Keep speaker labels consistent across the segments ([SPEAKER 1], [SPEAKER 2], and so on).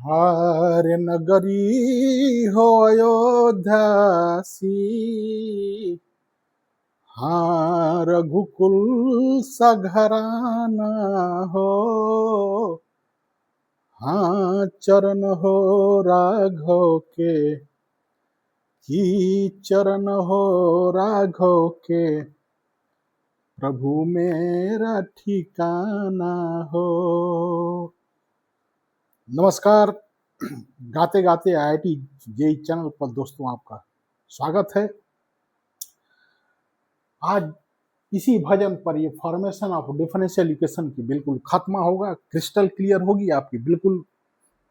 [SPEAKER 1] हार नगरी हो अयोध्या सी, हाँ रघुकुल सघराना हो, हाँ चरण हो राघव के, ही चरण हो राघव के, प्रभु मेरा ठिकाना हो। नमस्कार। गाते गाते आईआईटी जेई चैनल पर दोस्तों आपका स्वागत है। आज इसी भजन पर ये फॉर्मेशन ऑफ डिफरेंशियल इक्वेशन की बिल्कुल खत्म होगा, क्रिस्टल क्लियर होगी, आपकी बिल्कुल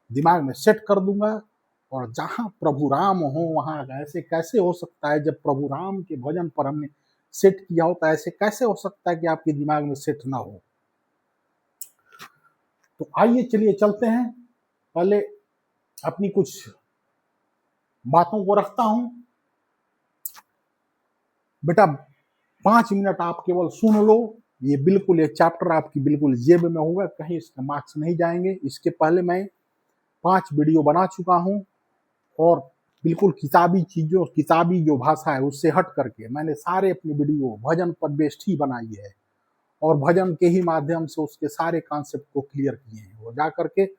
[SPEAKER 1] दिमाग में सेट कर दूंगा। और जहां प्रभु राम हो वहां ऐसे कैसे हो सकता है, जब प्रभु राम के भजन पर हमने सेट किया होता है, ऐसे कैसे हो सकता है कि आपके दिमाग में सेट ना हो। तो आइए चलिए चलते हैं। पहले अपनी कुछ बातों को रखता हूं। बेटा 5 मिनट आप केवल सुन लो। ये बिल्कुल ये चैप्टर आपकी बिल्कुल जेब में होगा, कहीं इसके मार्क्स नहीं जाएंगे। इसके पहले मैं 5 वीडियो बना चुका हूं और बिल्कुल किताबी जो भाषा है उससे हट करके मैंने सारे अपने वीडियो भजन पर बेस्ड ही बनाई है और भजन के ही माध्यम से उसके सारे कॉन्सेप्ट को क्लियर किए हैं। वो जा करके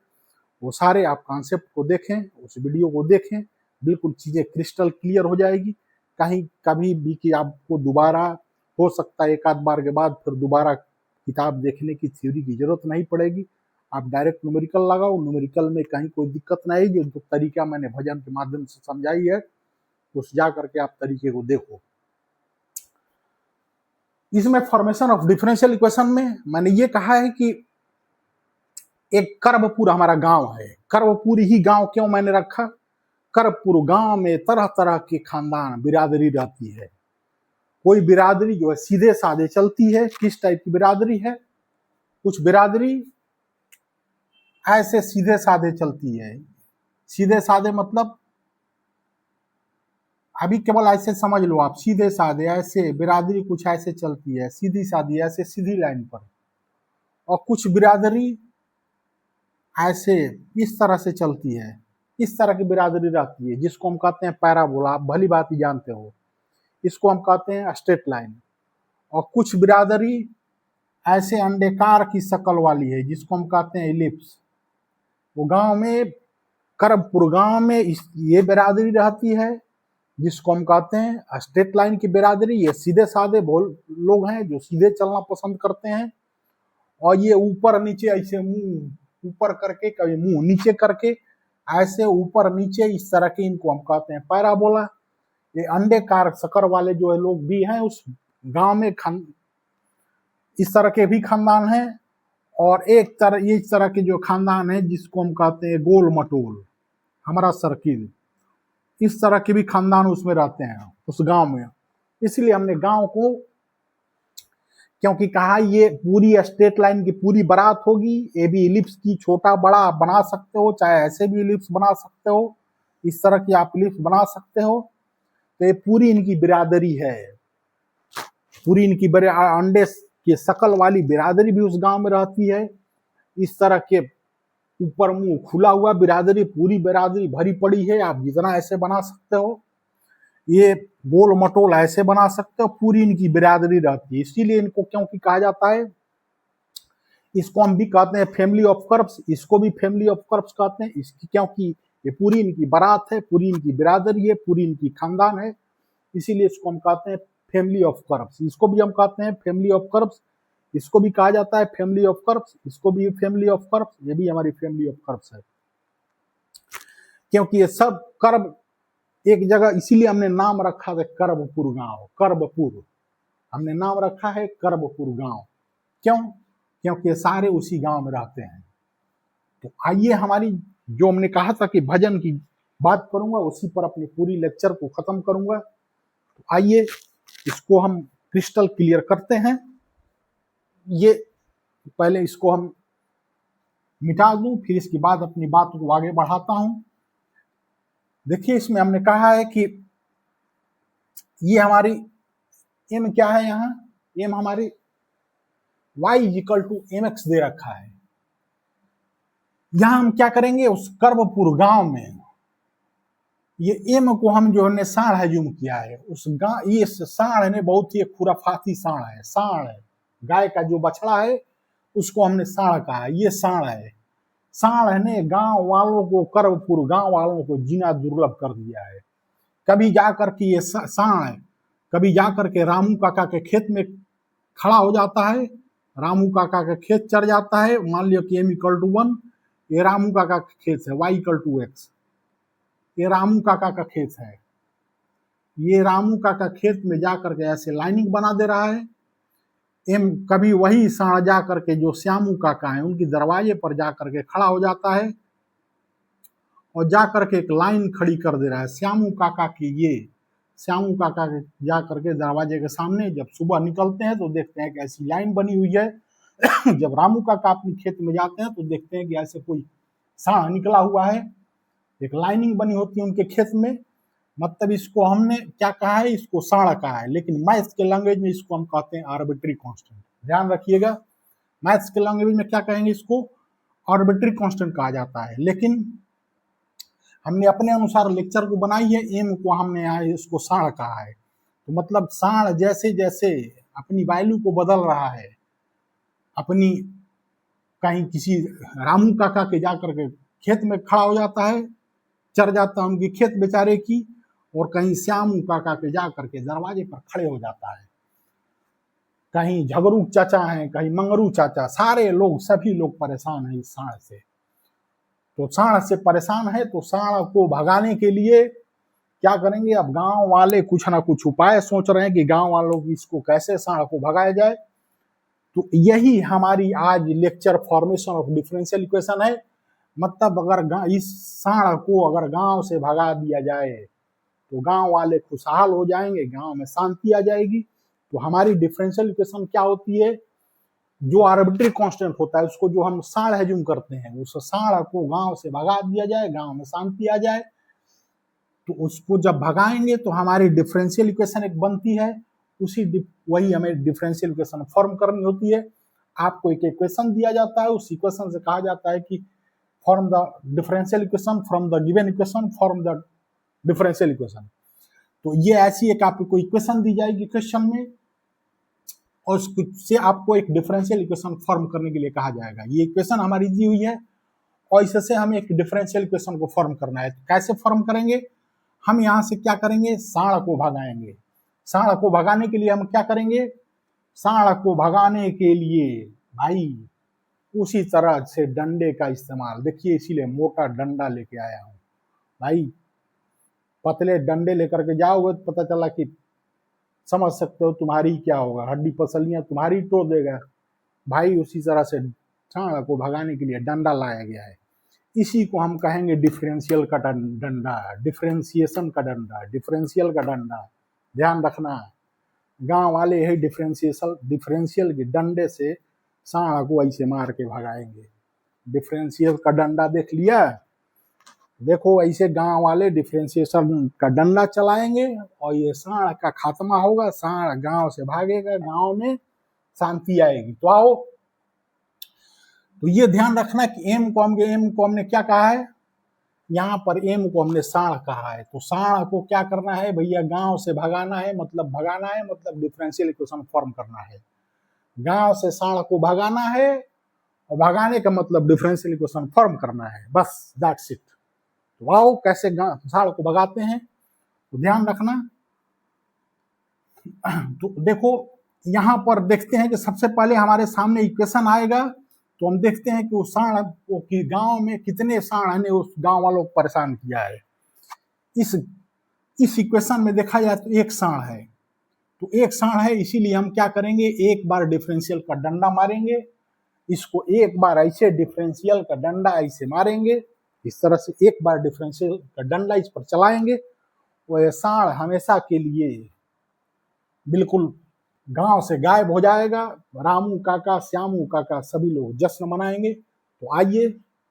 [SPEAKER 1] वो सारे आप कॉन्सेप्ट को देखें, उस वीडियो को देखें, बिल्कुल चीजें क्रिस्टल क्लियर हो जाएगी। कहीं कभी भी कि आपको दोबारा हो सकता है एक आध बार के बाद फिर दोबारा किताब देखने की, थ्योरी की जरूरत नहीं पड़ेगी। आप डायरेक्ट न्यूमेरिकल लगाओ, न्यूमेरिकल में कहीं कोई दिक्कत नहीं। जो तरीका मैंने भजन के माध्यम से समझाई है उस जा करके आप तरीके को देखो। इसमें फॉर्मेशन ऑफ डिफरेंशियल इक्वेशन में मैंने ये कहा है कि एक करबपुर हमारा गांव है। करबपुर ही गांव क्यों मैंने रखा? करबपुर गांव में तरह तरह के खानदान बिरादरी रहती है। कोई बिरादरी जो है सीधे साधे चलती है। किस टाइप की बिरादरी है? कुछ बिरादरी ऐसे सीधे साधे चलती है। सीधे साधे मतलब अभी केवल ऐसे समझ लो आप, सीधे साधे ऐसे बिरादरी कुछ ऐसे चलती है, सीधी साधी ऐसे सीधी लाइन पर। और कुछ बिरादरी ऐसे इस तरह से चलती है। इस तरह की बिरादरी रहती है जिसको हम कहते हैं पैराबोला। आप भली बात ही जानते हो, इसको हम कहते हैं स्ट्रेट लाइन। और कुछ बिरादरी ऐसे अंडेकार की शक्ल वाली है जिसको हम कहते हैं इलिप्स। वो गांव में, करबपुर गांव में ये बिरादरी रहती है जिसको हम कहते हैं स्ट्रेट लाइन की बिरादरी। ये सीधे साधे लोग हैं जो सीधे चलना पसंद करते हैं। और ये ऊपर नीचे ऐसे मुंह ऊपर करके, कभी मुंह नीचे करके, ऐसे ऊपर नीचे इस तरह के, इनको हम कहते हैं पैराबोला। ये अंडेकार शक्ल वाले जो है लोग भी हैं उस गांव में। इस तरह के भी खानदान हैं। और इस तरह के जो खानदान है जिसको हम कहते हैं गोल मटोल, हमारा सर्किल। इस तरह के भी खानदान उसमें रहते हैं उस गांव में। इसलिए हमने गांव को क्योंकि कहा ये पूरी स्ट्रेट लाइन की पूरी बारात होगी। ये भी इलिप्स की छोटा बड़ा बना सकते हो, चाहे ऐसे भी इलिप्स बना सकते हो, इस तरह की आप इलिप्स बना सकते हो। तो ये पूरी इनकी बिरादरी है। पूरी इनकी अंडे की शक्ल वाली बिरादरी भी उस गांव में रहती है। इस तरह के ऊपर मुंह खुला हुआ बिरादरी, पूरी बिरादरी भरी पड़ी है। आप जितना ऐसे बना सकते हो, ये गोल मटोल ऐसे बना सकते हो, पूरी इनकी बिरादरी रहती है। इसीलिए इनको क्योंकि कहा जाता है, इसको हम भी कहते हैं फैमिली ऑफ कर्व्स, इसको भी फैमिली ऑफ कर्व्स कहते हैं। इसकी क्योंकि ये पूरी इनकी बारात है, पूरी इनकी बिरादरी है, पूरी इनकी खानदान है, इसीलिए इसको हम कहते हैं फैमिली ऑफ कर्व्स। इसको भी हम कहते हैं फैमिली ऑफ कर्व्स, इसको भी कहा जाता है फैमिली ऑफ कर्व्स, इसको भी फैमिली ऑफ कर्व्स। ये भी हमारी फैमिली ऑफ कर्व्स है क्योंकि ये सब कर्व एक जगह, इसीलिए हमने नाम रखा है करबपुर गांव। करबपुर हमने नाम रखा है करबपुर गांव। क्यों? क्योंकि ये सारे उसी गांव में रहते हैं। तो आइए, हमारी जो हमने कहा था कि भजन की बात करूंगा, उसी पर अपनी पूरी लेक्चर को खत्म करूंगा। तो आइए इसको हम क्रिस्टल क्लियर करते हैं। ये पहले इसको हम मिटा दूं, फिर इसके बाद अपनी बात को आगे बढ़ाता हूं। देखिए, इसमें हमने कहा है कि ये हमारी एम क्या है, यहाँ एम हमारी y इक्वल टू mx दे रखा है। यहां हम क्या करेंगे, उस कर्मपुर गांव में ये एम को हम जो है साढ़ हेज्यूम किया है। उस गांव, ये साढ़ ने बहुत ही खुराफाती साढ़ है। साढ़ है गाय का जो बछड़ा है उसको हमने साढ़ कहा है, ये साढ़ है। साढ़ ने गांव वालों को, कर्मपुर गांव वालों को जीना दुर्लभ कर दिया है। कभी जाकर के ये साढ़ कभी जाकर के रामू काका के खेत में खड़ा हो जाता है, रामू काका का खेत चढ़ जाता है। मान लियो कि m=1, ये रामू काका का खेत है, y=x, ये रामू काका का खेत है। ये रामू काका खेत में जाकर के ऐसे लाइनिंग बना दे रहा है। एम कभी वही साढ़ जा करके जो श्यामू काका है उनकी दरवाजे पर जाकर के खड़ा हो जाता है और जाकर के एक लाइन खड़ी कर दे रहा है श्यामू काका की। ये श्यामू काका के जा करके दरवाजे के सामने जब सुबह निकलते हैं तो देखते हैं कि ऐसी लाइन बनी हुई है। जब रामू काका अपने खेत में जाते हैं तो देखते हैं कि ऐसे कोई साढ़ निकला हुआ है, एक लाइनिंग बनी होती है उनके खेत में। मतलब इसको हमने क्या कहा है, इसको साढ़ कहा है, लेकिन मैथ्स के लैंग्वेज में इसको हम कहते हैं आर्बिट्री कांस्टेंट। ध्यान रखिएगा, मैथ्स के लैंग्वेज में क्या कहेंगे, इसको आर्बिट्री कांस्टेंट कहा जाता है। लेकिन हमने अपने अनुसार लेक्चर को बनाई है, एम को हमने यहाँ इसको साढ़ कहा है। तो मतलब साढ़ जैसे जैसे अपनी वैल्यू को बदल रहा है, अपनी कहीं किसी रामू काका के जाकर के खेत में खड़ा हो जाता है, चढ़ जाता है उनकी खेत बेचारे की, और कहीं श्यामू काका के जाकर के दरवाजे पर खड़े हो जाता है। कहीं झगड़ू चाचा हैं, कहीं मंगरू चाचा, सारे लोग, सभी लोग परेशान हैं इस साढ़ से। तो साढ़ से परेशान है तो साढ़ को भगाने के लिए क्या करेंगे, अब गांव वाले कुछ ना कुछ उपाय सोच रहे हैं कि गांव वालों की इसको कैसे साढ़ को भगाया जाए। तो यही हमारी आज lecture formation of differential equation है। मतलब अगर इस साढ़ को अगर गांव से भगा दिया जाए तो गांव वाले खुशहाल हो जाएंगे, गांव में शांति आ जाएगी। तो हमारी डिफरेंशियल इक्वेशन क्या होती है, जो आर्बिट्री कांस्टेंट होता है उसको जो हम साढ़ हेज्यूम करते हैं, उस साढ़ को गांव से भगा दिया जाए, गांव में शांति आ जाए। तो उसको जब भगाएंगे तो हमारी डिफरेंशियल इक्वेशन एक बनती है। वही हमें डिफरेंशियल इक्वेशन फॉर्म करनी होती है। आपको एक इक्वेशन दिया जाता है, उस इक्वेशन से कहा जाता है कि form the differential equation from the given equation, form the differential equation. तो ये ऐसी एक आपको इक्वेशन दी जाएगी क्वेश्चन में, और उससे आपको एक डिफरेंशियल इक्वेशन फॉर्म करने के लिए कहा जाएगा। ये इक्वेशन हमारी दी हुई है और इससे हमें एक डिफरेंशियल इक्वेशन को फॉर्म करना है। तो कैसे फॉर्म करेंगे, हम यहाँ से क्या करेंगे, साढ़ को भगाएंगे। साढ़ को भगाने के लिए हम क्या करेंगे, साढ़ को भगाने के लिए भाई उसी तरह से डंडे का इस्तेमाल, देखिए इसीलिए मोटा डंडा लेके आया हूं भाई। पतले डंडे लेकर के जाओगे तो पता चला कि समझ सकते हो तुम्हारी क्या होगा, हड्डी पसलियां तुम्हारी तोड़ देगा भाई। उसी तरह से साढ़ को भगाने के लिए डंडा लाया गया है। इसी को हम कहेंगे डिफरेंशियल का डंडा, डिफरेंशिएशन का डंडा, डिफरेंशियल का डंडा। ध्यान रखना, गांव वाले है डिफरेंशियल के डंडे से साढ़ को ऐसे मार के भगाएंगे। डिफरेंशियल का डंडा देख लिया, देखो ऐसे गांव वाले डिफरेंशिएशन का डंडा चलाएंगे और ये साढ़ का खात्मा होगा, साढ़ गांव से भागेगा, गांव में शांति आएगी। तो आओ, तो ये ध्यान रखना कि एम को हमने क्या कहा है, यहाँ पर एम को हमने साढ़ कहा है। तो साढ़ को क्या करना है भैया, गांव से भगाना है, मतलब भगाना है मतलब डिफरेंशियल इक्वेशन फॉर्म करना है। गांव से साढ़ को भगाना है और भगाने का मतलब डिफरेंशियल इक्वेशन फॉर्म करना है, बस दैट्स इट। तो आओ कैसे साढ़ को भगाते हैं, तो ध्यान रखना। तो देखो यहाँ पर देखते हैं कि सबसे पहले हमारे सामने इक्वेशन आएगा, तो हम देखते हैं कि उस साढ़ को कि गांव में कितने साढ़ ने उस गांव वालों को परेशान किया है। इस इक्वेशन में देखा जाए तो एक साढ़ है, तो एक साढ़ है, इसीलिए हम क्या करेंगे, एक बार डिफरेंशियल का डंडा मारेंगे। इसको एक बार ऐसे डिफरेंशियल का डंडा ऐसे मारेंगे, इस तरह से एक बार डिफरेंशियल का डंडा इस पर चलाएंगे, वो ये साढ़ हमेशा के लिए बिल्कुल गांव से गायब हो जाएगा। रामू काका, श्यामू काका सभी लोग जश्न मनाएंगे। तो आइए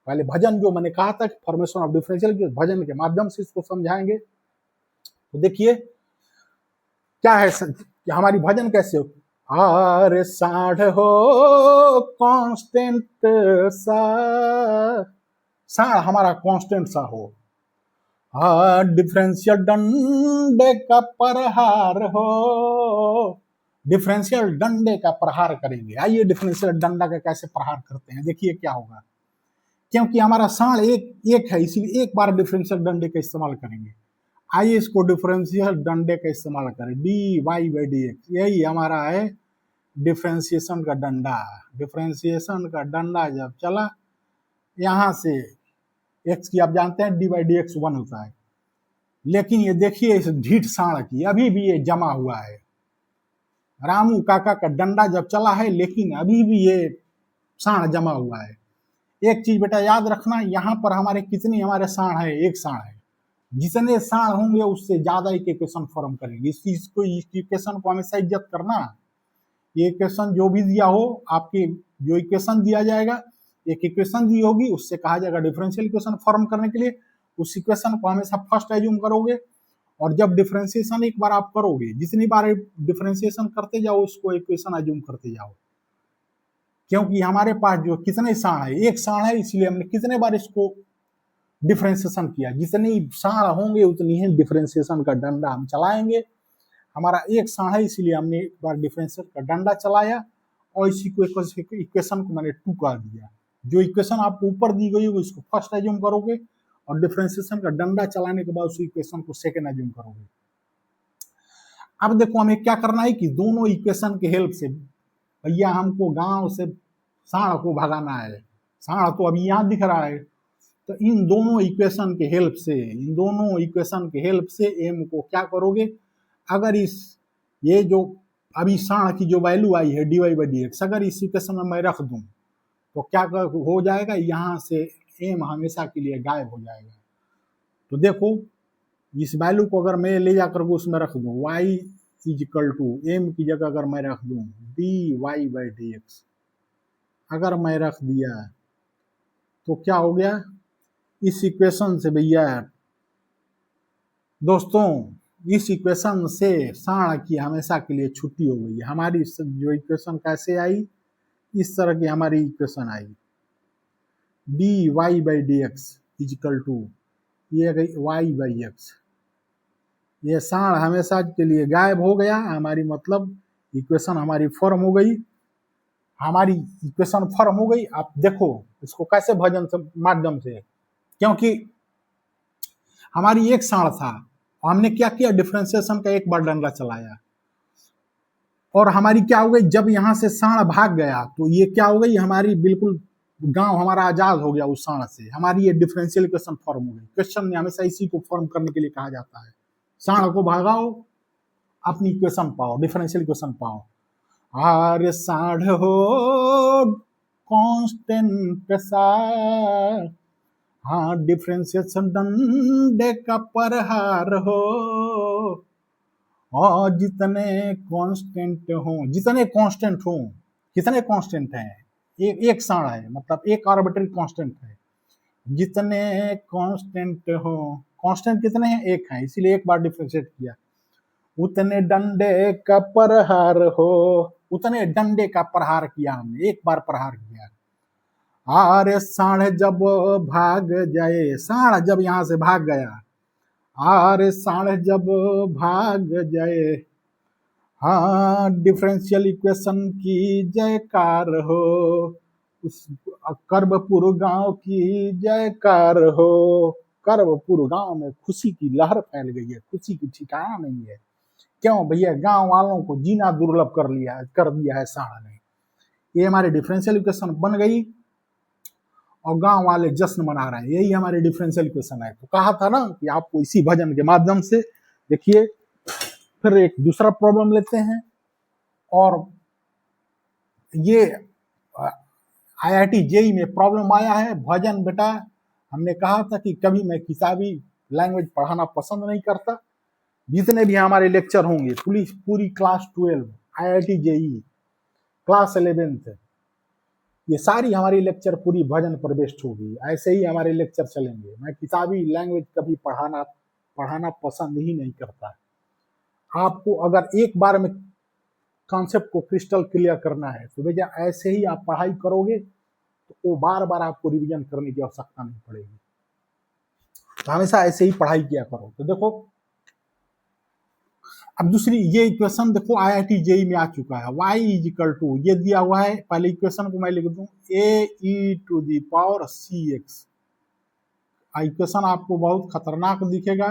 [SPEAKER 1] पहले भजन जो मैंने कहा था फॉर्मेशन ऑफ डिफरेंशियल के भजन के माध्यम से इसको समझाएंगे। तो देखिए क्या है कि हमारी भजन कैसे हो, आर साढ़ हो कांस्टेंट सा साण हमारा कांस्टेंट सा हो। हाँ, डिफरेंशियल डंडे का प्रहार हो, डिफरेंशियल डंडे का प्रहार करेंगे। आइए डिफरेंशियल डंडा का कैसे प्रहार करते हैं, देखिए क्या होगा। क्योंकि हमारा साण एक एक है, इसीलिए एक बार डिफरेंशियल डंडे का इस्तेमाल करेंगे। आइए इसको डिफरेंशियल डंडे का इस्तेमाल करें, D Y by D X, यही हमारा है डिफरेंशिएशन का डंडा। डिफरेंशिएशन का डंडा जब चला यहां से एक्स की आप जानते हैं डी बाई डी एक्स 1 होता है, लेकिन ये देखिए इस ढीठ साण की अभी भी ये जमा हुआ है। रामू काका का डंडा जब चला है लेकिन अभी भी ये साण जमा हुआ है। एक चीज बेटा याद रखना, यहाँ पर हमारे कितने हमारे साण है, एक साण है। जितने साण होंगे उससे ज्यादा एक इक्वेशन फॉर्म करेंगे। इस चीज को, इस इक्वेशन को हमेशा इज्जत करना। ये इक्वेशन जो भी दिया हो, आपके जो इक्वेशन दिया जाएगा, एक इक्वेशन दी होगी उससे कहा जाएगा डिफरेंशियल इक्वेशन फॉर्म करने के लिए, उस इक्वेशन को हमेशा फर्स्ट एज्यूम करोगे। और जब डिफरेंशिएशन एक बार आप करोगे, जितनी बार डिफरेंशिएशन करते जाओ उसको इक्वेशन एज्यूम करते जाओ। क्योंकि हमारे पास जो कितने साण है, एक साण है, इसलिए हमने कितने बार इसको डिफरेंशिएशन किया। जितनी साण होंगे उतनी ही डिफरेंशिएशन का डंडा हम चलाएंगे। हमारा एक साण है इसलिए हमने एक बार डिफरेंशिएशन का डंडा चलाया और इसी को इक्वेशन को मैंने 2 कर दिया। जो इक्वेशन आपको ऊपर दी गई है इसको फर्स्ट एज्यूम करोगे और डिफरेंशिएशन का डंडा चलाने के बाद उस इक्वेशन को सेकंड एज्यूम करोगे। अब देखो हमें क्या करना है कि दोनों इक्वेशन के हेल्प से भैया हमको गांव से साण को भगाना है। साण तो अभी यहाँ दिख रहा है, तो इन दोनों इक्वेशन के हेल्प से, इन दोनों इक्वेशन के हेल्प से एम को क्या करोगे, अगर इस ये जो अभी साण की जो वैल्यू आई है D Y by D X, अगर इस इक्वेशन में मैं रख दूं तो क्या हो जाएगा, यहाँ से एम हमेशा के लिए गायब हो जाएगा। तो देखो इस वैल्यू को अगर मैं ले जाकर उसमें रख दूं, y is equal to M की जगह अगर मैं रख दूं D Y by D X, अगर मैं रख दिया तो क्या हो गया, इस इक्वेशन से भैया दोस्तों, इस इक्वेशन से साण की हमेशा के लिए छुट्टी हो गई। हमारी जो इक्वेशन कैसे आई, इस तरह की हमारी इक्वेशन आई, D Y by D X equal to ये गई वाई बाई एक्स। ये साण हमेशा के लिए गायब हो गया, हमारी मतलब इक्वेशन हमारी फॉर्म हो गई। हमारी इक्वेशन फॉर्म हो गई। आप देखो इसको कैसे भजन से माध्यम से, क्योंकि हमारी एक साण था, हमने क्या किया, डिफरेंशिएशन का एक बार डंडा चलाया और हमारी क्या हो गई, जब यहां से साण भाग गया तो ये क्या हो गई, हमारी बिल्कुल गांव हमारा आजाद हो गया उस साण से। हमारी ये डिफरेंशियल इक्वेशन फॉर्म हो गई। क्वेश्चन में हमेशा इसी को फॉर्म करने के लिए कहा जाता है, साण को भागाओ अपनी इक्वेशन पाओ, डिफरेंशियल इक्वेशन पाओ। आर साढ़ हो कांस्टेंट सार, हाँ डिफरेंशिएशन डंडे का प्रहार हो, और जितने कांस्टेंट हो, जितने कांस्टेंट हो, कितने कांस्टेंट हैं, एक साण है मतलब एक आर्बिट्ररी कांस्टेंट है। जितने कांस्टेंट हो, कांस्टेंट कितने हैं, एक है, इसीलिए एक बार डिफरेंशिएट किया। उतने डंडे का प्रहार हो, उतने डंडे का प्रहार किया हमने, एक बार प्रहार किया। अरे साढ़ जब भाग जाए, साढ़ जब यहां से भाग गया, अरे साढ़ जब भाग जाए, हाँ डिफरेंशियल इक्वेशन की जयकार हो, उस कर्बपुर गांव की जयकार हो। कर्बपुर गांव में खुशी की लहर फैल गई है, खुशी की ठिकाना नहीं है। क्यों भैया, गांव वालों को जीना दुर्लभ कर दिया है साण ने। ये हमारी डिफरेंशियल इक्वेशन बन गई और गांव वाले जश्न मना रहे हैं, यही हमारी डिफरेंशियल इक्वेशन है। तो कहा था ना कि आपको इसी भजन के माध्यम से, देखिए फिर एक दूसरा प्रॉब्लम लेते हैं। और ये IIT JEE में प्रॉब्लम आया है। भजन बेटा हमने कहा था कि कभी मैं किताबी लैंग्वेज पढ़ाना पसंद नहीं करता। जितने भी हमारे लेक्चर होंगे पूरी class 12 IIT JEE class 11th, ये सारी हमारी लेक्चर पूरी भजन पर बेस्ड होगी। ऐसे ही हमारे लेक्चर चलेंगे। मैं किताबी लैंग्वेज कभी पढ़ाना पसंद ही नहीं करता। आपको अगर एक बार में कॉन्सेप्ट को क्रिस्टल क्लियर करना है तो भैया ऐसे ही आप पढ़ाई करोगे तो वो बार बार आपको रिवीजन करने की आवश्यकता नहीं पड़ेगी। तो हमेशा ऐसे ही पढ़ाई किया करो। तो देखो अब दूसरी ये इक्वेशन देखो IIT JEE में आ चुका है, y इज इक्वल टू ये दिया हुआ है, पहले इक्वेशन को मैं लिख दूं AE⁴CX। इक्वेशन आपको बहुत खतरनाक दिखेगा,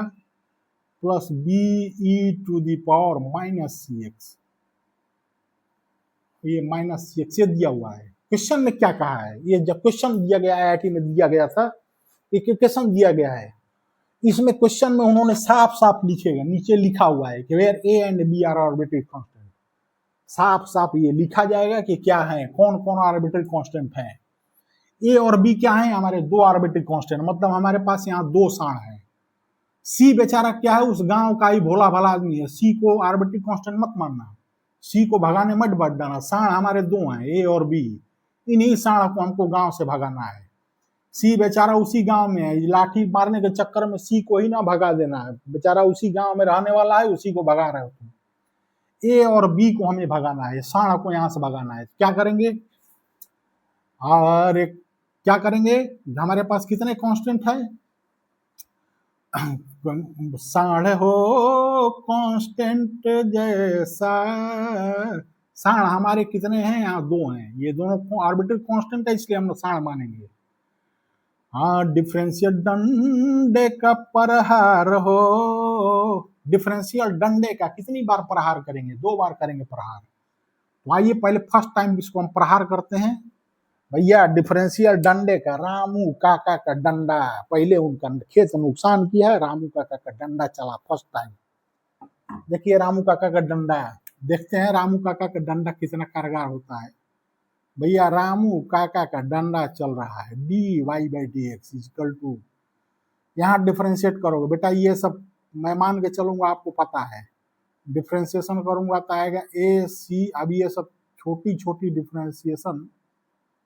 [SPEAKER 1] प्लस BE⁻⁻CX, ये -CX ये दिया हुआ है। क्वेश्चन में क्या कहा है, ये जब क्वेश्चन दिया गया IIT में दिया गया था, एक इक्वेशन दिया गया है, इसमें क्वेश्चन में उन्होंने साफ साफ लिखेगा, नीचे लिखा हुआ है कि where A and B are arbitrary constant, साफ साफ ये लिखा जाएगा कि क्या है, कौन कौन आर्बिट्रेरी कांस्टेंट है। A और B क्या है, हमारे दो आर्बिट्रेरी कांस्टेंट, मतलब हमारे पास यहाँ दो साण है। C बेचारा क्या है, उस गांव का ही भोला भाला आदमी है, C को आर्बिट्रेरी कांस्टेंट मत मानना, C को भगाने मत बढ़ जाना। साण हमारे दो हैं, A और B, इन्हीं साण को हमको गांव से भगाना है। सी बेचारा उसी गांव में है, लाठी मारने के चक्कर में सी को ही ना भगा देना है, बेचारा उसी गांव में रहने वाला है, उसी को भगा रहे हो तुम। ए और बी को हमें भगाना है, साण को यहां से भगाना है। क्या करेंगे, और क्या करेंगे, हमारे पास कितने कांस्टेंट है, साण हो कांस्टेंट जैसा, साण हमारे कितने हैं, यहाँ दो हैं, ये दोनों आर्बिट्रेरी कांस्टेंट है, इसलिए हम लोग साण मानेंगे। हाँ, डिफरेंशियल डंडे का प्रहार हो, डिफरेंशियल डंडे का कितनी बार प्रहार करेंगे, दो बार करेंगे प्रहार। तो आइए पहले फर्स्ट टाइम इसको हम प्रहार करते हैं भैया, डिफरेंशियल डंडे का, रामू काका का डंडा, पहले उनका खेत नुकसान किया है, रामू काका का डंडा चला फर्स्ट टाइम। देखिए रामू काका का डंडा, देखते हैं रामू काका का डंडा कितना कारगर होता है। भैया रामू काका का डंडा चल रहा है, dy/dx इक्वल टू, यहाँ डिफ्रेंशिएट करोगे बेटा, ये सब मैं मान के चलूंगा आपको पता है, डिफ्रेंशिएशन करूंगा तो आएगा AC, अब ये सब छोटी छोटी डिफ्रेंशिएशन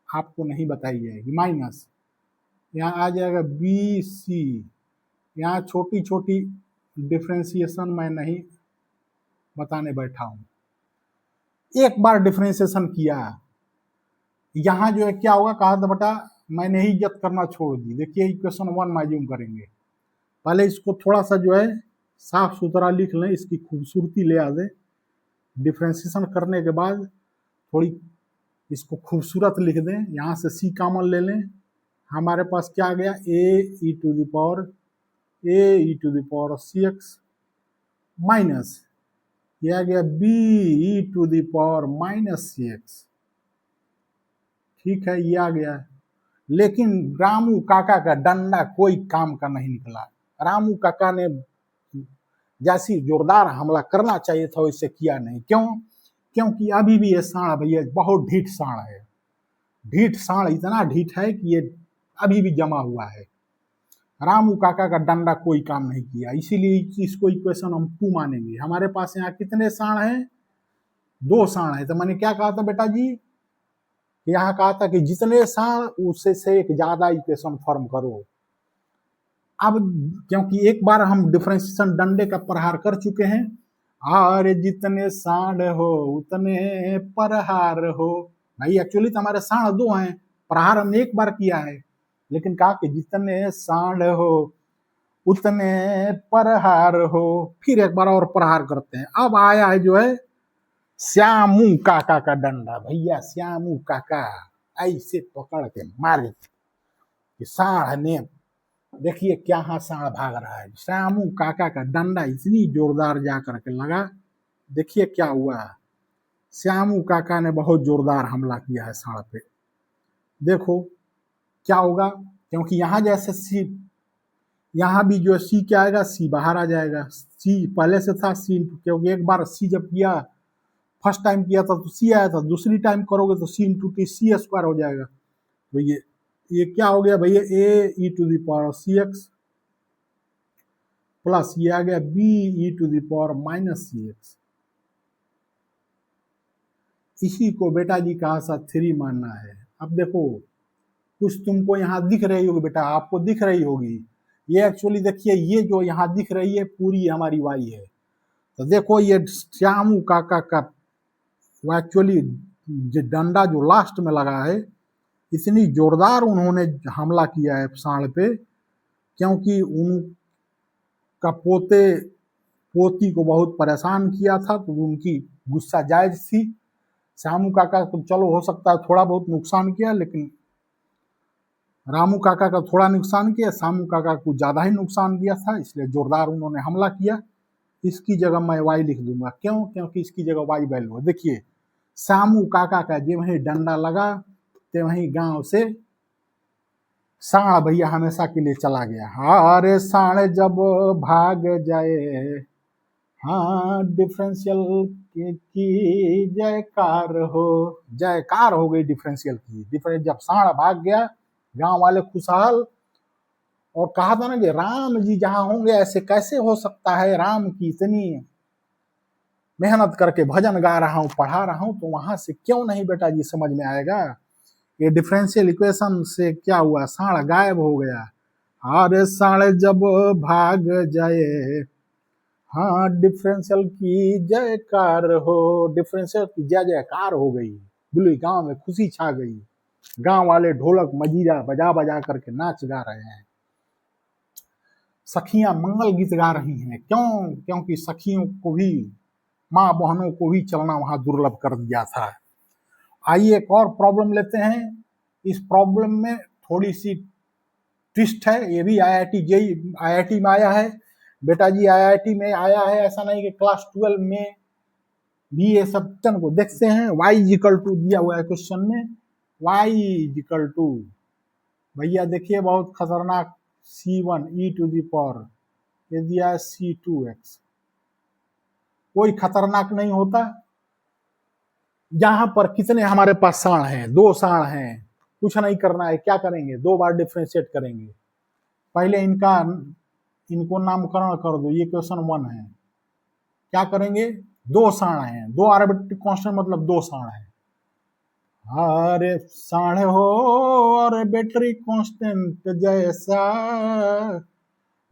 [SPEAKER 1] आपको नहीं बताई जाएगी, माइनस यहाँ आ जाएगा BC, यहाँ छोटी छोटी डिफ्रेंशिएशन मैं नहीं बताने बैठा हूं, एक बार डिफ्रेंशिएशन किया, यहाँ जो है क्या होगा, कहा था बेटा मैंने ही इज्जत करना छोड़ दी। देखिए इक्वेशन 1 माज्यूम करेंगे, पहले इसको थोड़ा सा जो है साफ सुथरा लिख लें, इसकी खूबसूरती ले आ दे, डिफ्रेंशिएशन करने के बाद थोड़ी इसको खूबसूरत लिख दें, यहाँ से C कॉमन ले लें, हमारे पास क्या आ गया, AE⁴CX माइनस ये आ गया BE⁻⁻CX, ठीक है ये आ गया। लेकिन रामू काका का डंडा कोई काम का नहीं निकला, रामू काका ने जैसी जोरदार हमला करना चाहिए था वैसे किया नहीं, क्यों, क्योंकि अभी भी ये साण भैया बहुत ढीठ साण है, ढीठ साण इतना ढीठ है कि ये अभी भी जमा हुआ है, रामू काका का डंडा कोई काम नहीं किया, इसीलिए इसको इक्वेशन हम 2 मानेंगे। हमारे पास यहाँ कितने साण हैं, दो साण है, तो मैंने क्या कहा था बेटा जी, यहाँ कहा था कि जितने साण उससे से एक ज्यादा इक्वेशन फॉर्म करो। अब क्योंकि एक बार हम डिफरेंशिएशन डंडे का प्रहार कर चुके हैं, और जितने साण हो उतने प्रहार हो, भाई एक्चुअली तो हमारे साण दो हैं, प्रहार हमने एक बार किया है, लेकिन कहा कि जितने साण हो उतने प्रहार हो, फिर एक बार और प्रहार करते हैं। अब आया है जो है श्यामू काका का डंडा, भैया श्यामू काका ऐसे पकड़ के मारे कि साढ़ ने, देखिए क्या हाँ साढ़ भाग रहा है, श्यामू काका का डंडा इतनी जोरदार जा करके लगा, देखिए क्या हुआ, श्यामू काका ने बहुत जोरदार हमला किया है साढ़ पे। देखो क्या होगा, क्योंकि यहाँ जैसे C, यहाँ भी जो C क्या आएगा, C बाहर आ जाएगा, C पहले से था C, क्योंकि एक बार C जब किया, फर्स्ट टाइम किया था तो C आया था, दूसरी टाइम करोगे तो C × T C² हो जाएगा। तो ये क्या हो गया भैया, AE⁴CX प्लस ये आ गया BE⁻⁻CX, इसी को बेटा जी कहा सा 3 मानना है। अब देखो कुछ तुमको यहाँ दिख रही होगी बेटा, आपको दिख रही होगी, ये एक्चुअली देखिए ये जो यहाँ दिख रही है पूरी हमारी y है, तो देखो ये श्यामू काका का वो एक्चुअली डंडा जो लास्ट में लगा है इतनी जोरदार उन्होंने हमला किया है सांड पे, क्योंकि उनका पोती को बहुत परेशान किया था, तो उनकी गुस्सा जायज थी। श्यामू काका को चलो हो सकता है थोड़ा बहुत नुकसान किया, लेकिन रामू काका का थोड़ा नुकसान किया, श्यामू काका को ज्यादा ही नुकसान किया था, इसलिए जोरदार उन्होंने हमला किया। इसकी जगह मैं वाई लिख दूंगा, क्यों? क्योंकि इसकी जगह वाई वैल्यू है। देखिए, श्यामू काका का जे वही डंडा लगा, ते वही गांव से सांड भैया हमेशा के लिए चला गया। अरे सांड जब भाग जाए, हाँ डिफरेंशियल की जयकार हो, जयकार हो गई डिफरेंशियल की। डिफरेंस जब सांड भाग गया, गांव वाले खुशहाल। और कहा था ना कि राम जी जहां होंगे ऐसे कैसे हो सकता है, राम की इतनी मेहनत करके भजन गा रहा हूं, पढ़ा रहा हूं, तो वहां से क्यों नहीं बेटा जी समझ में आएगा। ये डिफरेंशियल इक्वेशन से क्या हुआ, सांड गायब हो गया। अरे सांड जब भाग जाए, हाँ डिफरेंशियल की जयकार हो, डिफरेंशियल की जय जयकार हो गई। बोले गांव में खुशी छा गई, गांव वाले ढोलक मजीरा बजा बजा करके नाच गा रहे हैं, सखियां मंगल गीत गा रही हैं। क्यों? क्योंकि सखियों को भी, माँ बहनों को भी चलना वहां दुर्लभ कर दिया था। आइए एक और प्रॉब्लम लेते हैं। इस प्रॉब्लम में थोड़ी सी ट्विस्ट है, ये भी आईआईटी में आया है बेटा जी, आईआईटी में आया है, ऐसा नहीं कि क्लास 12 में भी ये सब क्वेश्चन को देखते हैं। y=2 दिया हुआ है क्वेश्चन में, y=2 भैया देखिए बहुत खतरनाक, c1 e⁻, ये दिया है c2x। कोई खतरनाक नहीं होता। यहां पर कितने हमारे पास सांड हैं? 2 सांड हैं। कुछ नहीं करना है, क्या करेंगे? 2 बार डिफ्रेंशिएट करेंगे। पहले इनको नामकरण कर दो, ये क्वेश्चन 1 है। क्या करेंगे? 2 सांड हैं, 2 आर्बिट्ररी कांस्टेंट मतलब 2 सांड हैं। अरे सांड हो और बैटरी कांस्टेंट जैसा,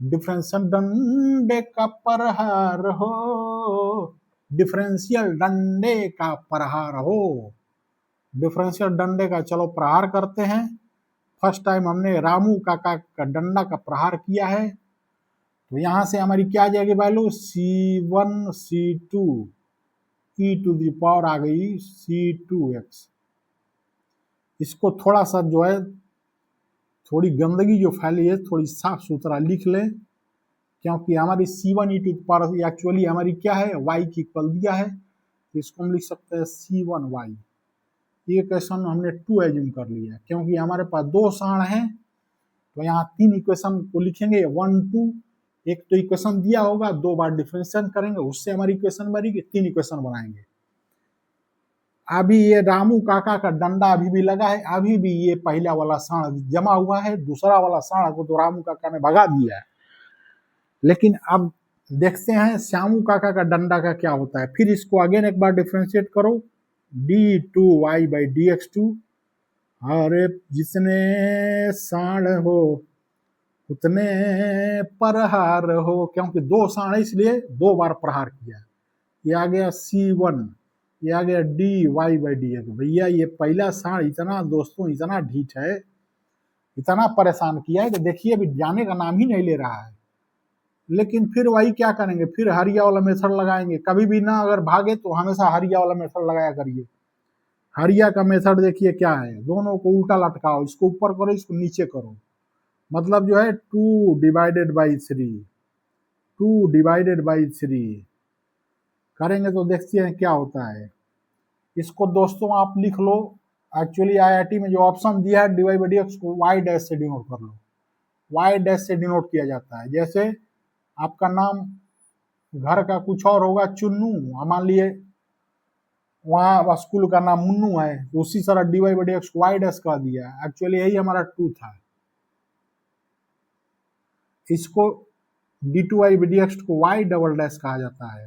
[SPEAKER 1] डिफरेंशियल डंडे का प्रहार हो, डिफरेंशियल डंडे का प्रहार हो, डिफरेंशियल डंडे का चलो प्रहार करते हैं। फर्स्ट टाइम हमने रामू काका का डंडा का प्रहार किया है, तो यहां से हमारी क्या आ जाएगी वैल्यू, c1 c2 e⁻ आ गई c2x। इसको थोड़ा सा जो है, थोड़ी गंदगी जो फैली है थोड़ी साफ सुथरा लिख लें, क्योंकि हमारी c1 e⁻ एक्चुअली हमारी क्या है, y की इक्वल दिया है, तो इसको हम लिख सकते हैं c1y। ये क्वेश्चन हमने 2 एज्यूम कर लिया है, क्योंकि हमारे पास 2 सांड हैं, तो यहाँ 3 इक्वेशन को लिखेंगे 1 2। एक तो इक्वेशन दिया होगा, 2 बार डिफरेंशिएट करेंगे, उससे हमारी इक्वेशन बनेगी, 3 इक्वेशन बनाएंगे। अभी ये रामू काका का डंडा अभी भी लगा है, अभी भी ये पहला वाला सांड जमा हुआ है, दूसरा वाला सांड को तो रामू काका ने भगा दिया है। लेकिन अब देखते हैं श्यामू काका का डंडा का क्या होता है। फिर इसको अगेन एक बार डिफरेंशिएट करो, d2y/dx2। अरे जितने सांड हो उतने प्रहार हो, क्योंकि 2 सांड इसलिए 2 बार प्रहार किया। ये आ गया c1, ये आ गया dy/dx। भैया ये पहला सांड इतना दोस्तों इतना ढीठ है, इतना परेशान किया है कि देखिए अभी जाने का नाम ही नहीं ले रहा है। लेकिन फिर वही क्या करेंगे, फिर हरिया वाला मेथड लगाएंगे। कभी भी ना अगर भागे तो हमेशा हरिया वाला मेथड लगाया करिए। हरिया का मेथड देखिए क्या है, दोनों को उल्टा लटकाओ, इसको ऊपर करो इसको नीचे करो, मतलब जो है 2/3 करेंगे तो देखते हैं क्या होता है। इसको दोस्तों आप लिख लो, एक्चुअली आईआईटी में जो ऑप्शन दिया है dy/dx को y' से डिनोट कर लो। y' से डिनोट किया जाता है, जैसे आपका नाम घर का कुछ और होगा चुन्नू, मान लिए वहाँ स्कूल का नाम मुन्नू है, तो उसी तरह dy/dx को y' कर दिया। एक्चुअली यही हमारा 2 था। इसको d2y/dx को y" कहा जाता है,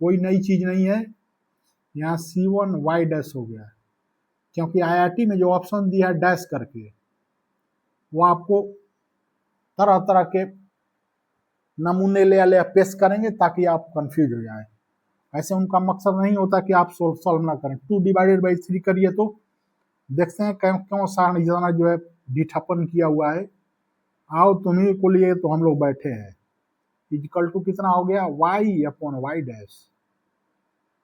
[SPEAKER 1] कोई नई चीज नहीं है। यहाँ c1 y' हो गया, क्योंकि आईआईटी में जो ऑप्शन दिया है डैश करके, वो आपको तरह तरह के नमूने ले पेश करेंगे ताकि आप कंफ्यूज हो जाए। ऐसे उनका मकसद नहीं होता कि आप सॉल्व ना करें। 2/3 करिए तो देखते हैं क्यों क्यों साढ़ इतना जो है ढीठापन किया हुआ है। आओ तुम्ही को लिए तो हम लोग बैठे हैं। इक्वल टू कितना हो गया, y अपॉन y डैश।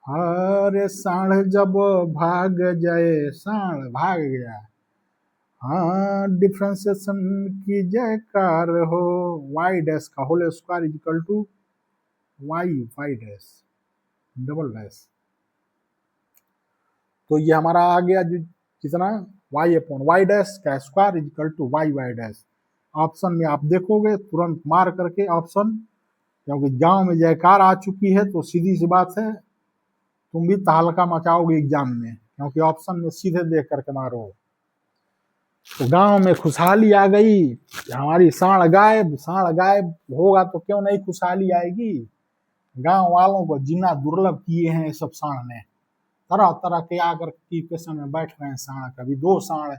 [SPEAKER 1] अरे साढ़ जब भाग जाए, साढ़ भाग गया, हाँ डिफ्रेंसिएशन की जयकार हो, y डैश का whole square equal to y dash double dash. तो ये हमारा आ गया जो कितना, y अपॉन y डैश का square equal to y dash. Option में आप देखोगे तुरंत मार करके ऑप्शन, क्योंकि गांव में जयकार आ चुकी है तो सीधी सी बात है तुम भी तहलका मचाओगे एग्जाम में, क्योंकि ऑप्शन में सीधे देख करके मारो। तो गांव में खुशहाली आ गई, हमारी साढ़ गायब होगा तो क्यों नहीं खुशहाली आएगी। गांव वालों को जीना दुर्लभ किए हैं सब साढ़ ने, तरह तरह के आकर की क्वेश्चन में बैठ रहे हैं साढ़। कभी 2 साढ़,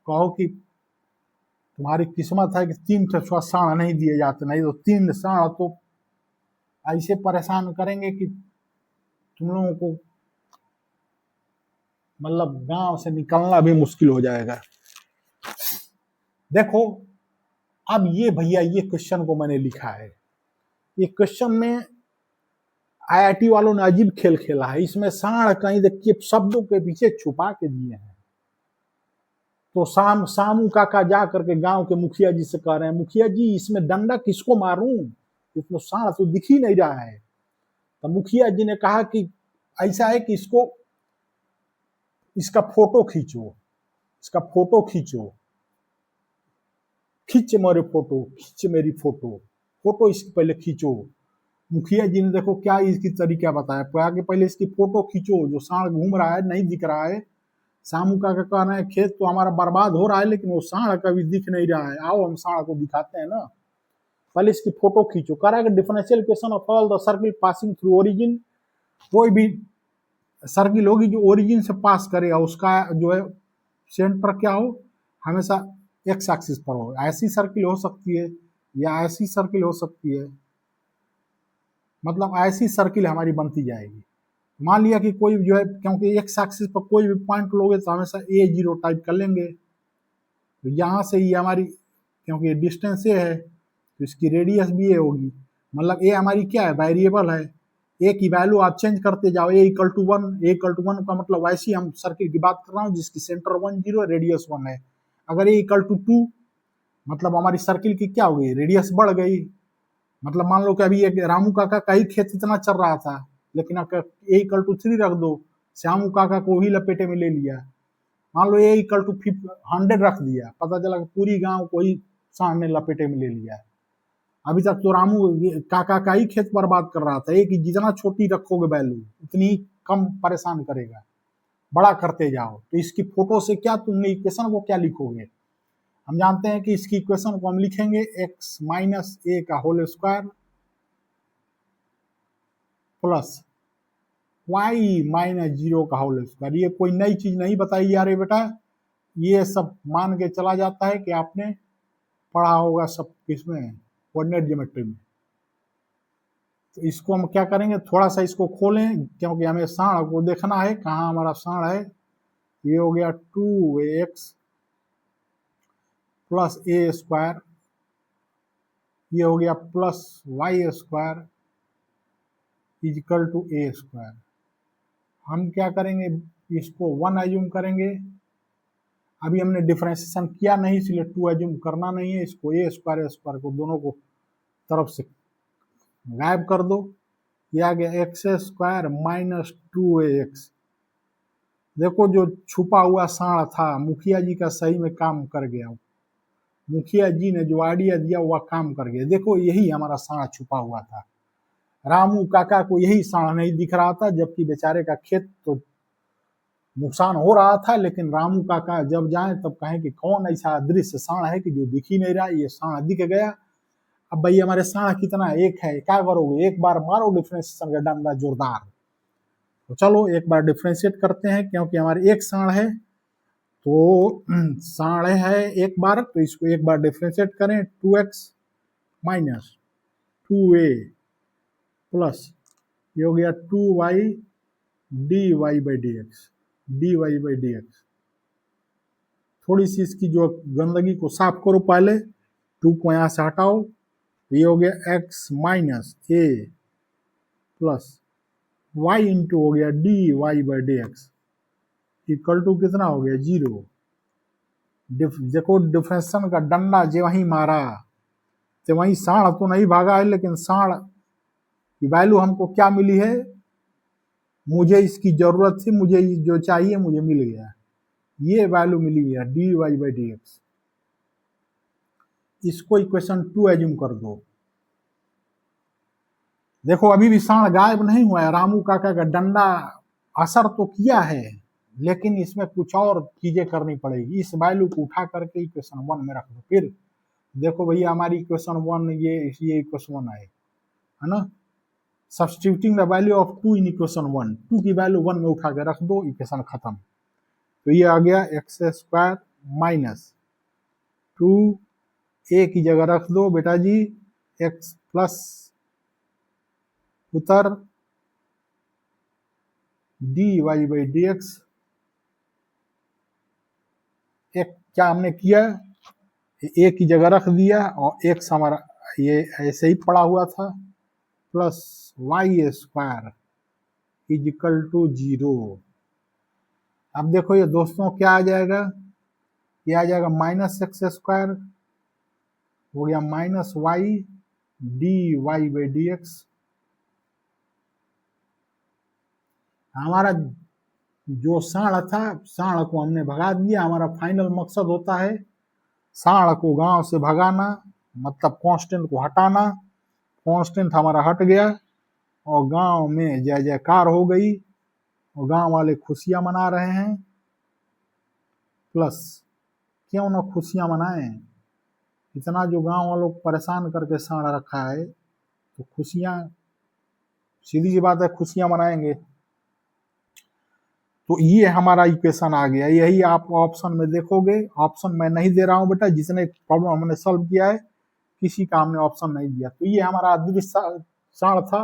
[SPEAKER 1] कहो कि तुम्हारी किस्मत है कि 3 साढ़ नहीं दिए जाते, नहीं तो 3 साढ़ तो ऐसे परेशान करेंगे कि तुम लोगों को मतलब गांव से निकलना भी मुश्किल हो जाएगा। देखो अब ये भैया ये क्वेश्चन को मैंने लिखा है, ये क्वेश्चन में आईआईटी वालों ने अजीब खेल खेला है। इसमें साढ़ कहीं देखिए शब्दों के पीछे छुपा के दिए हैं। तो सामू काका जा करके गांव के मुखिया जी से कह रहे हैं, मुखिया जी इसमें डंडा किसको मारूं, इसमें साढ़ तो दिख ही नहीं रहा है। तो मुखिया जी ने कहा कि ऐसा है कि इसका फोटो खींचो, इसका फोटो खींचो, खींच मेरे फोटो, खींच मेरी फोटो, फोटो इसकी पहले खींचो। मुखिया जी ने देखो क्या इसकी तरीका बताया कि पहले इसकी फोटो खींचो, जो साढ़ घूम रहा है नहीं दिख रहा है। सामू का कहना है खेत तो हमारा बर्बाद हो रहा है लेकिन वो साढ़ कभी दिख नहीं रहा है, आओ हम साढ़ को दिखाते हैं ना। पहले इसकी फोटो खींचो। कह रहा है कि differential equation of all the circle passing through origin, कोई भी सर्किल होगी जो ओरिजिन से पास करेगा उसका जो है सेंटर क्या हो, हमेशा एक्स एक्सिस पर हो। ऐसी सर्किल हो सकती है या ऐसी सर्किल हो सकती है, मतलब ऐसी सर्किल हमारी बनती जाएगी। मान लिया कि कोई जो है, क्योंकि एक्स एक्सिस पर कोई भी पॉइंट लोगे तो हमेशा a0 टाइप कर लेंगे। तो यहाँ से ये हमारी, क्योंकि डिस्टेंस ए है तो इसकी रेडियस भी ए होगी, मतलब ए हमारी क्या है, वेरिएबल है। ए की वैल्यू आप चेंज करते जाओ, A equal to 1, A equal to 1 का मतलब वैसी हम सर्किल की बात कर रहा हूँ जिसकी सेंटर 1 0 रेडियस 1 है। अगर ए इक्वल टू 2 मतलब हमारी सर्किल की क्या हो गई, रेडियस बढ़ गई। मतलब मान लो कि अभी एक रामू काका का ही खेत इतना चल रहा था, लेकिन अगर ए इक्वल टू 3 रख दो, श्यामू काका को ही लपेटे में ले लिया। मान लो ए इक्वल टू 100 रख दिया, पता चला कि पूरी गांव को ही सांड ने लपेटे में ले लिया। अभी तक तो रामू काका का ही खेत बर्बाद कर रहा था। एक जितना छोटी रखोगे वैल्यू उतनी कम परेशान करेगा, बड़ा करते जाओ। तो इसकी फोटो से क्या तुमने इक्वेशन को क्या लिखोगे, हम जानते हैं कि इसकी इक्वेशन को हम लिखेंगे x माइनस ए का whole square plus y minus 0 का होल स्क्वायर। ये कोई नई चीज नहीं बताई यार बेटा, ये सब मान के चला जाता है कि आपने पढ़ा होगा सब किसमें, कोऑर्डिनेट ज्योमेट्री में। तो इसको हम क्या करेंगे, थोड़ा सा इसको खोलें क्योंकि हमें साढ़ को देखना है कहाँ हमारा साढ़ है। ये हो गया 2x प्लस ए स्क्वायर, ये हो गया plus Y square equal to A square. हम क्या करेंगे, इसको 1 एज्यूम करेंगे। अभी हमने डिफरेंशिएशन किया नहीं इसलिए 2 एज्यूम करना नहीं है। इसको ए स्क्वायर को दोनों को तरफ से गायब कर दो। ये आ गया एक्स स्क्वायर माइनस 2ax। देखो जो छुपा हुआ साढ़ था मुखिया जी का सही में काम कर गया, मुखिया जी ने जो आइडिया दिया वह काम कर गया। देखो यही हमारा साढ़ छुपा हुआ था, रामू काका को यही साढ़ नहीं दिख रहा था, जबकि बेचारे का खेत तो नुकसान हो रहा था। लेकिन रामू काका जब जाए तब कहें कि कौन ऐसा दृश्य साढ़ है कि जो दिख ही नहीं रहा, ये साढ़ दिख गया। अब भाई हमारे साढ़ कितना, एक है, क्या करोगे, एक बार मारो डिफरेंशिएशन का डंडा जोरदार। तो चलो एक बार डिफ्रेंशिएट करते हैं, क्योंकि हमारे एक साढ़ है तो साढ़ है एक बार, तो इसको एक बार डिफ्रेंशिएट करें 2x माइनस 2a प्लस ये हो गया 2y dy by D x, थोड़ी सी इसकी जो गंदगी को साफ करो पहले, 2 को यहाँ से हटाओ, ये हो गया x minus A plus Y into हो गया D Y by D X equal to कितना हो गया 0। देखो डिफरेंशिएशन का डंडा जो वहीं मारा, तो वहीं साढ़ तो नहीं भागा है, लेकिन साढ़ की वैल्यू हमको क्या मिली है, मुझे इसकी जरूरत थी, मुझे जो चाहिए मुझे मिल गया, ये वैल्यू मिली है D Y by D X. इसको इक्वेशन 2 एज्यूम कर दो। देखो अभी भी साढ़ गायब नहीं हुआ है, रामू काका का डंडा असर तो किया है, लेकिन इसमें कुछ और चीजें करनी पड़ेगी। इस वैल्यू को उठा करके इक्वेशन 1 में रख दो। फिर देखो भैया हमारी इक्वेशन 1 ये इक्वेशन 1 आए, है ना। Substituting the value of 2 in equation 1, 2 की वैल्यू 1 में उठा के रख दो, इक्वेशन खत्म। तो ये आ गया एक्स स्क्वायर माइनस 2 ए की जगह रख दो बेटा जी, एक्स प्लस उत्तर D Y by D X. एक क्या हमने किया, ए की जगह रख दिया और एक्स हमारा ये ऐसे ही पड़ा हुआ था, plus Y square is equal to 0। अब देखो ये दोस्तों क्या आ जाएगा, ये आ जाएगा माइनस एक्स स्क्वायर हो गया minus Y D Y by D X. हमारा जो साढ़ था, साढ़ को हमने भगा दिया। हमारा फाइनल मकसद होता है साढ़ को गांव से भगाना, मतलब कांस्टेंट को हटाना। कांस्टेंट हमारा हट गया और गांव में जय जयकार हो गई और गांव वाले खुशियां मना रहे हैं। प्लस क्यों ना खुशियां मनाएं, इतना जो गांव वालों को परेशान करके साढ़ रखा है, तो खुशियां, सीधी सी बात है, खुशियां मनाएंगे। तो ये हमारा इक्वेशन आ गया। यही आप ऑप्शन में देखोगे, ऑप्शन मैं नहीं दे रहा हूं बेटा, जिसने प्रॉब्लम हमने सॉल्व किया है किसी का हमने ऑप्शन नहीं दिया। तो ये हमारा अदृश्य साढ़ था,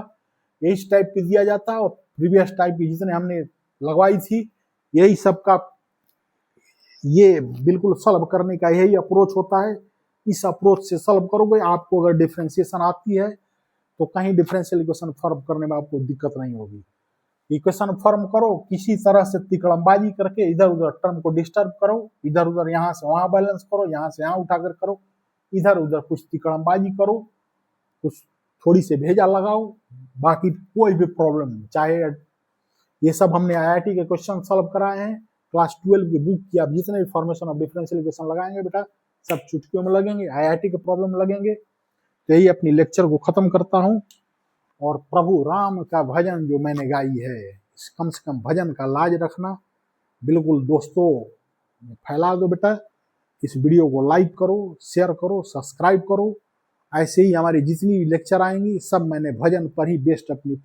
[SPEAKER 1] इस टाइप की दिया जाता, और प्रीवियस टाइप की जिसने हमने लगवाई थी, यही सबका ये बिल्कुल सॉल्व करने का यही अप्रोच होता है। इस अप्रोच से सॉल्व करोगे, आपको अगर डिफरेंशिएशन आती है तो कहीं डिफरेंशियल इक्वेशन फॉर्म करने में आपको दिक्कत नहीं होगी। इक्वेशन फॉर्म करो, किसी तरह से तिकड़मबाजी करके इधर उधर टर्म को डिस्टर्ब करो, इधर उधर यहाँ से वहां बैलेंस करो, यहाँ से यहाँ उठाकर करो, इधर उधर कुछ तिकड़मबाजी करो, कुछ थोड़ी से भेजा लगाओ, बाकी कोई भी प्रॉब्लम नहीं। चाहे ये सब हमने आईआईटी के क्वेश्चन सॉल्व कराए हैं, क्लास 12 की बुक की आप जितने भी फॉर्मेशन ऑफ डिफरेंशियल इक्वेशन लगाएंगे बेटा, सब चुटकियों में लगेंगे, आईआईटी के प्रॉब्लम लगेंगे। तो यही अपनी लेक्चर को खत्म करता हूँ, और प्रभु राम का भजन जो मैंने गाई है, कम से कम भजन का लाज रखना। बिल्कुल दोस्तों फैला दो बेटा, इस वीडियो को लाइक करो, शेयर करो, सब्सक्राइब करो। ऐसे ही हमारी जितनी भी लेक्चर आएंगी सब मैंने भजन पर ही बेस्ड अपनी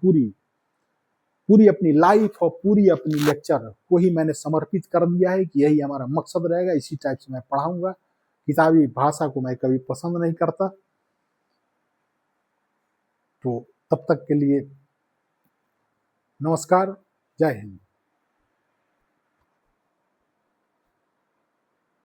[SPEAKER 1] पूरी अपनी लाइफ और पूरी अपनी लेक्चर को ही मैंने समर्पित कर दिया है कि यही हमारा मकसद रहेगा। इसी टाइप से मैं पढ़ाऊंगा, किताबी भाषा को मैं कभी पसंद नहीं करता। तो तब तक के लिए नमस्कार, जय हिंद।